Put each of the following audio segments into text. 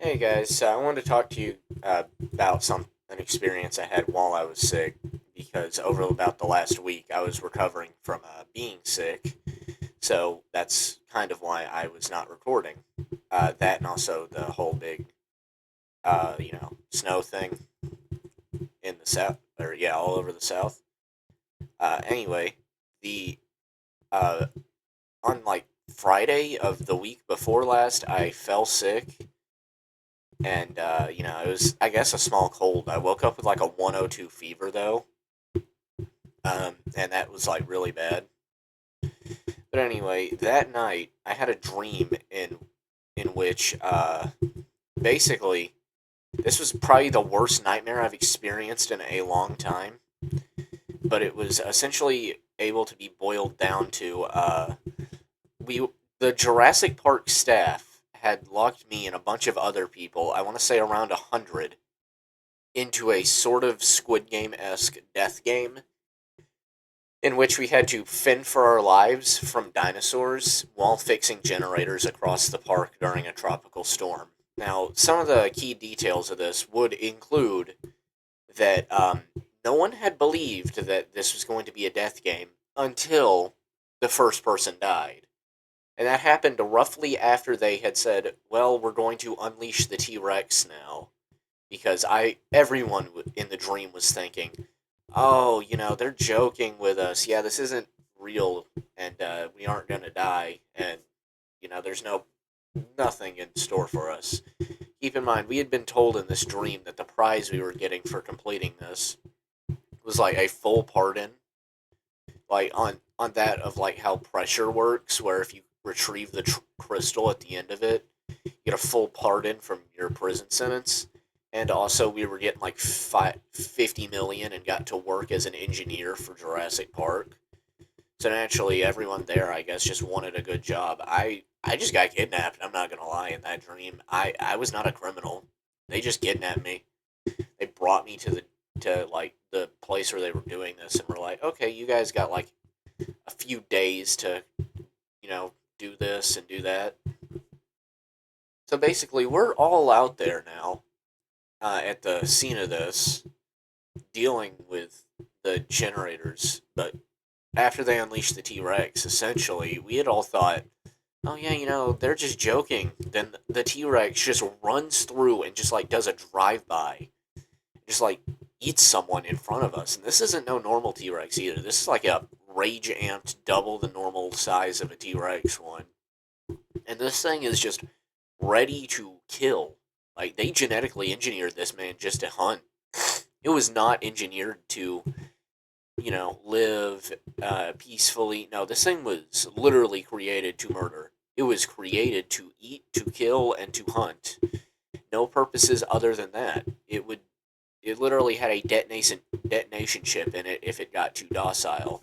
Hey guys, so I wanted to talk to you about an experience I had while I was sick because over about the last week I was recovering from being sick, so that's kind of why I was not recording. That and also the whole big, snow thing in the south, or yeah, all over the south. Anyway, the uh, on like Friday of the week before last, I fell sick and it was I guess a small cold. I woke up with like a 102 fever though, and that was like really bad. But anyway, that night I had a dream in which basically this was probably the worst nightmare I've experienced in a long time. But it was essentially able to be boiled down to we the Jurassic Park staff had locked me and a bunch of other people. I want to say around 100 into a sort of Squid Game esque death game in which we had to fend for our lives from dinosaurs while fixing generators across the park during a tropical storm. Now, some of the key details of this would include that no one had believed that this was going to be a death game until the first person died. And that happened roughly after they had said, well, we're going to unleash the T Rex now because everyone in the dream was thinking, oh, they're joking with us. Yeah, this isn't real, and we aren't gonna die, and there's nothing in store for us. Keep in mind, we had been told in this dream that the prize we were getting for completing this was like a full pardon, like on that of like how pressure works, where if you retrieve the crystal at the end of it, you get a full pardon from your prison sentence. And also, we were getting like 50 million and got to work as an engineer for Jurassic Park. So naturally, everyone there, I guess, just wanted a good job. I just got kidnapped. I'm not gonna lie. In that dream, I was not a criminal. They just kidnapped me. They brought me to like the place where they were doing this, and were like, okay, you guys got like a few days to do this and do that. So basically, we're all out there now at the scene of this, dealing with the generators. But after they unleashed the T Rex, essentially, we had all thought, oh yeah, they're just joking. Then the T Rex just runs through and just like does a drive by, just like eats someone in front of us. And this isn't no normal T Rex either. This is like a rage amped, double the normal size of a T Rex one. And this thing is just ready to kill. Like they genetically engineered this man just to hunt. It was not engineered to live peacefully. No, this thing was literally created to murder. It was created to eat, to kill, and to hunt. No purposes other than that. It literally had a detonation chip in it if it got too docile.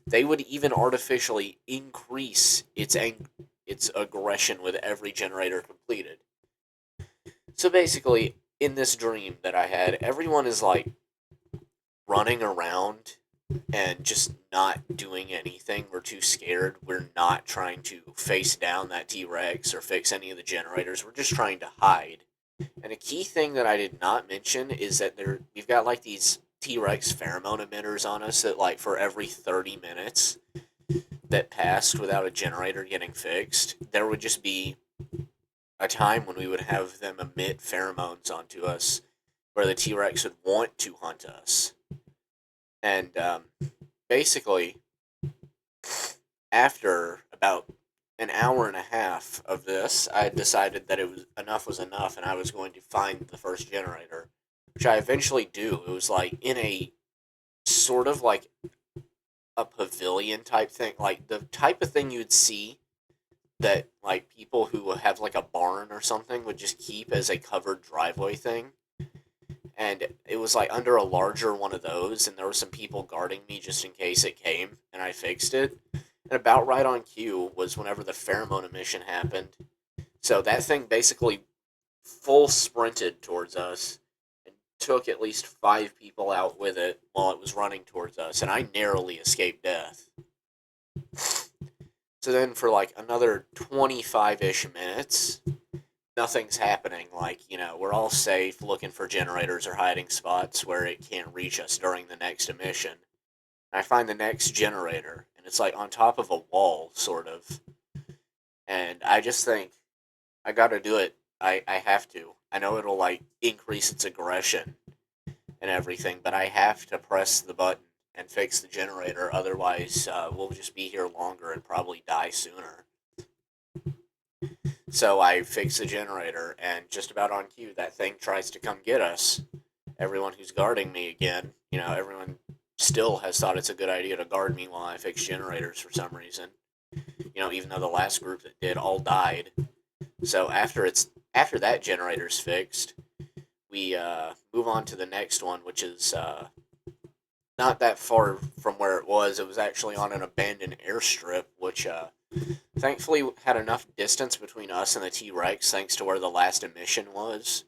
They would even artificially increase its aggression with every generator completed. So basically, in this dream that I had, everyone is like running around and just not doing anything. We're too scared. We're not trying to face down that T Rex or fix any of the generators. We're just trying to hide. And a key thing that I did not mention is that we've got like these T Rex pheromone emitters on us that like for every 30 minutes that passed without a generator getting fixed, there would just be a time when we would have them emit pheromones onto us where the T Rex would want to hunt us. And basically, after about an hour and a half of this, I had decided that enough was enough, and I was going to find the first generator, which I eventually do. It was like in a sort of like a pavilion type thing, like the type of thing you'd see that like people who have like a barn or something would just keep as a covered driveway thing. And it was like under a larger one of those, and there were some people guarding me just in case it came, and I fixed it. And about right on cue was whenever the pheromone emission happened. So that thing basically full sprinted towards us and took at least 5 people out with it while it was running towards us, and I narrowly escaped death. So then for like another 25 ish minutes, nothing's happening. Like, we're all safe looking for generators or hiding spots where it can't reach us during the next emission. And I find the next generator, and it's like on top of a wall, sort of. And I just think, I gotta do it. I have to. I know it'll, like, increase its aggression and everything, but I have to press the button and fix the generator, otherwise, we'll just be here longer and probably die sooner. So I fix the generator, and just about on cue, that thing tries to come get us. Everyone who's guarding me again, everyone still has thought it's a good idea to guard me while I fix generators for some reason. Even though the last group that did all died. So after that generator's fixed, we move on to the next one, which is not that far from where it was. It was actually on an abandoned airstrip, which thankfully had enough distance between us and the T-Rex, thanks to where the last emission was,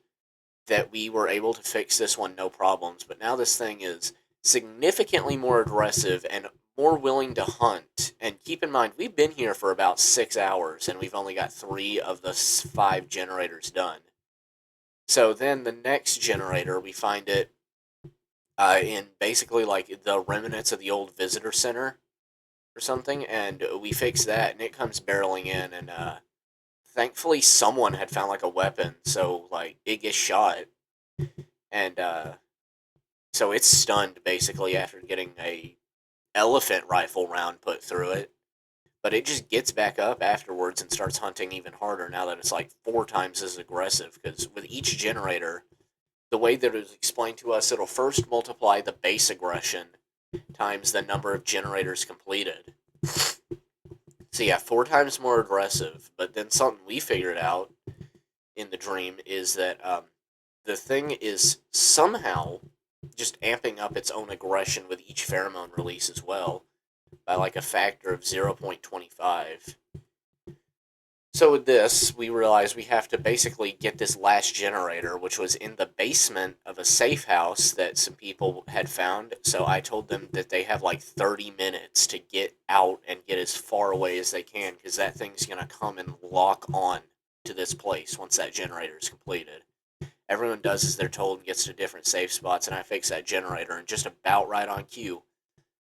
that we were able to fix this one no problems. But now this thing is significantly more aggressive and more willing to hunt. And keep in mind, we've been here for about 6 hours, and we've only got 3 of the 5 generators done. So then the next generator, we find it in basically like the remnants of the old visitor center or something, and we fix that, and it comes barreling in, and thankfully someone had found like a weapon, so like it gets shot, and so it's stunned basically after getting a elephant rifle round put through it, but it just gets back up afterwards and starts hunting even harder now that it's like 4 times as aggressive, because with each generator, the way that it was explained to us, it'll first multiply the base aggression times the number of generators completed. So yeah, 4 times more aggressive. But then something we figured out in the dream is that the thing is somehow just amping up its own aggression with each pheromone release as well by like a factor of 0.25. So with this, we realized we have to basically get this last generator, which was in the basement of a safe house that some people had found. So I told them that they have like 30 minutes to get out and get as far away as they can, because that thing's going to come and lock on to this place once that generator is completed. Everyone does as they're told and gets to different safe spots, and I fix that generator, and just about right on cue,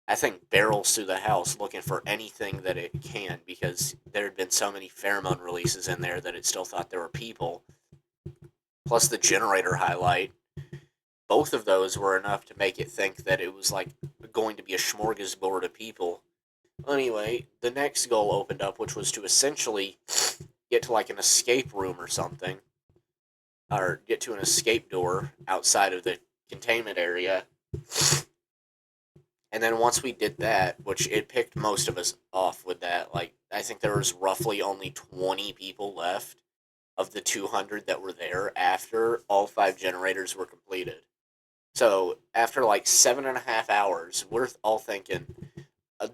that thing barrels through the house looking for anything that it can, because there had been so many pheromone releases in there that it still thought there were people. Plus the generator highlight. Both of those were enough to make it think that it was like going to be a smorgasbord of people. Anyway, the next goal opened up, which was to essentially get to like an escape room or something, or get to an escape door outside of the containment area. And then once we did that, which it picked most of us off with that, like, I think there was roughly only 20 people left of the 200 that were there after all 5 generators were completed. So after like 7.5 hours, we're all thinking,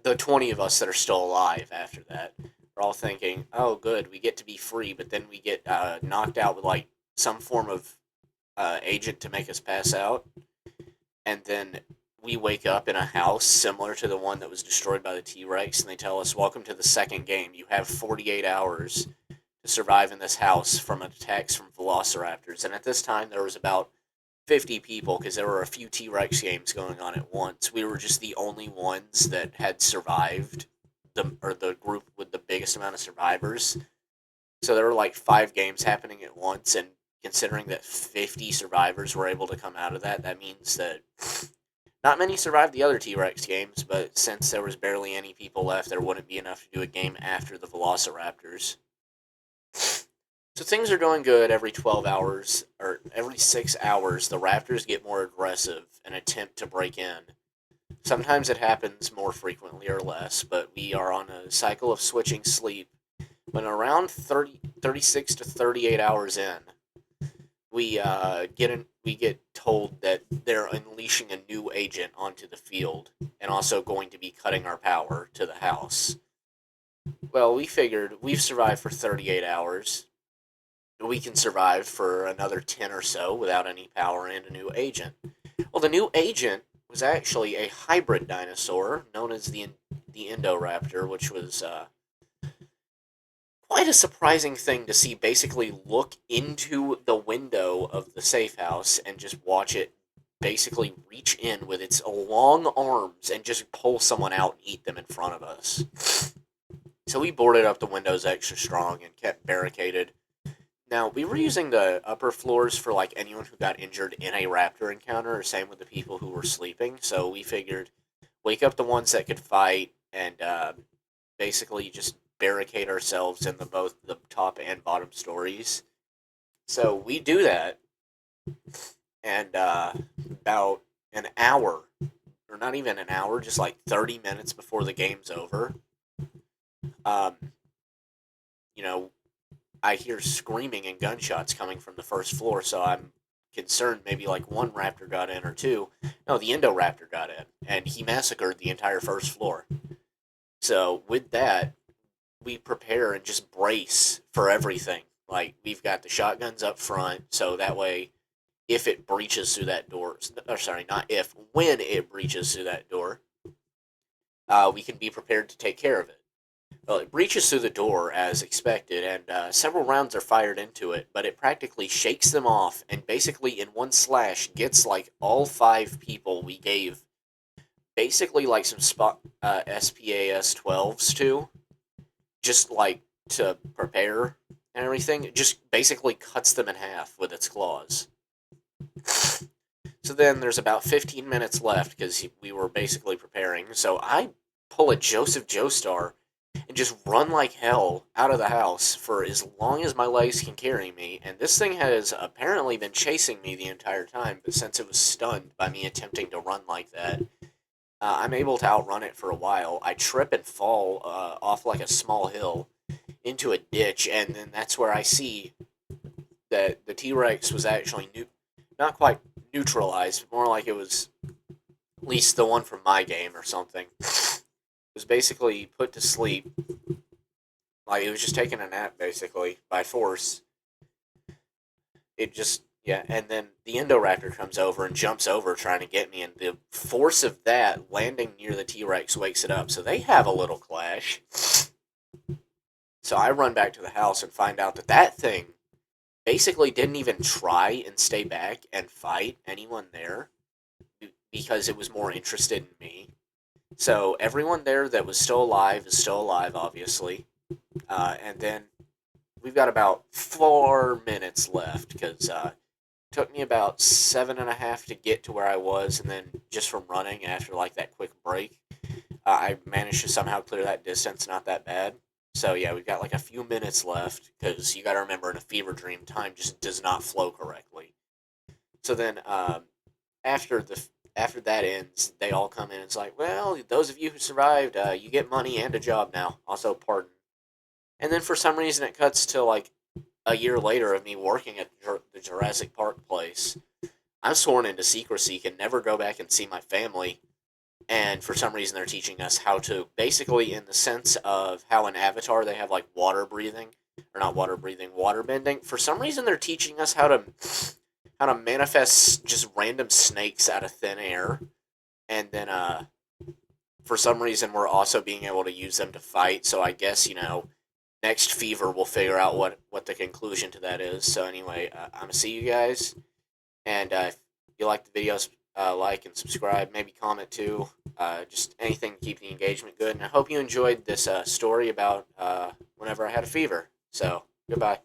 the 20 of us that are still alive after that, we're all thinking, oh good, we get to be free, but then we get knocked out with like some form of agent to make us pass out. And then we wake up in a house similar to the one that was destroyed by the T-Rex, and they tell us, welcome to the second game. You have 48 hours to survive in this house from attacks from velociraptors. And at this time, there was about 50 people, because there were a few T-Rex games going on at once. We were just the only ones that had survived, the group with the biggest amount of survivors. So there were like 5 games happening at once, and considering that 50 survivors were able to come out of that, that means that not many survived the other T-Rex games, but since there was barely any people left, there wouldn't be enough to do a game after the velociraptors. So things are going good. Every 12 hours, or every 6 hours, the raptors get more aggressive and attempt to break in. Sometimes it happens more frequently or less, but we are on a cycle of switching sleep. When around 36 to 38 hours in, we get told that they're unleashing a new agent onto the field, and also going to be cutting our power to the house. Well, we figured we've survived for 38 hours. We can survive for another 10 or so without any power and a new agent. Well, the new agent was actually a hybrid dinosaur known as the Indoraptor, which was quite a surprising thing to see basically look into the window of the safe house and just watch it basically reach in with its long arms and just pull someone out and eat them in front of us. So we boarded up the windows extra strong and kept barricaded. Now, we were using the upper floors for like anyone who got injured in a raptor encounter, or same with the people who were sleeping. So we figured wake up the ones that could fight and basically just barricade ourselves in both the top and bottom stories. So we do that, and about an hour, or not even an hour, just like 30 minutes before the game's over, um, you know, I hear screaming and gunshots coming from the first floor, so I'm concerned maybe like one raptor got in or two. No, the Indoraptor got in, and he massacred the entire first floor. So with that, we prepare and just brace for everything. Like we've got the shotguns up front, so that way, if it breaches through that door, or sorry, not if, when it breaches through that door, we can be prepared to take care of it. Well, it breaches through the door as expected, and several rounds are fired into it, but it practically shakes them off and basically, in one slash, gets like all five people we gave basically like some SPAS 12s to, just like to prepare and everything. It just basically cuts them in half with its claws. So then there's about 15 minutes left because we were basically preparing. So I pull a Joseph Joestar and just run like hell out of the house for as long as my legs can carry me. And this thing has apparently been chasing me the entire time, but since it was stunned by me attempting to run like that, I'm able to outrun it for a while. I trip and fall off like a small hill into a ditch, and then that's where I see that the T Rex was actually not quite neutralized, more like it was at least the one from my game or something. It was basically put to sleep. Like it was just taking a nap basically by force. It just yeah, and then the Indoraptor comes over and jumps over trying to get me, and the force of that landing near the T Rex wakes it up. So they have a little clash. So I run back to the house and find out that that thing basically didn't even try and stay back and fight anyone there because it was more interested in me. So everyone there that was still alive is still alive, obviously. And then we've got about 4 minutes left because it took me about 7.5 to get to where I was, and then just from running after like that quick break, I managed to somehow clear that distance. Not that bad. So yeah, we've got like a few minutes left because you got to remember in a fever dream, time just does not flow correctly. So then after the after that ends, they all come in. And it's like, well, those of you who survived, you get money and a job now. Also, pardon. And then for some reason, it cuts to like a year later of me working at the Jurassic Park place. I'm sworn into secrecy, can never go back and see my family. And for some reason, they're teaching us how to basically, in the sense of how in Avatar they have like water breathing, or not water breathing, water bending. For some reason, they're teaching us how to manifest just random snakes out of thin air, and then for some reason we're also being able to use them to fight. So I guess next fever we'll figure out what the conclusion to that is. So anyway, I'm gonna see you guys, and if you like the videos, like and subscribe, maybe comment too. Just anything to keep the engagement good. And I hope you enjoyed this story about whenever I had a fever. So goodbye.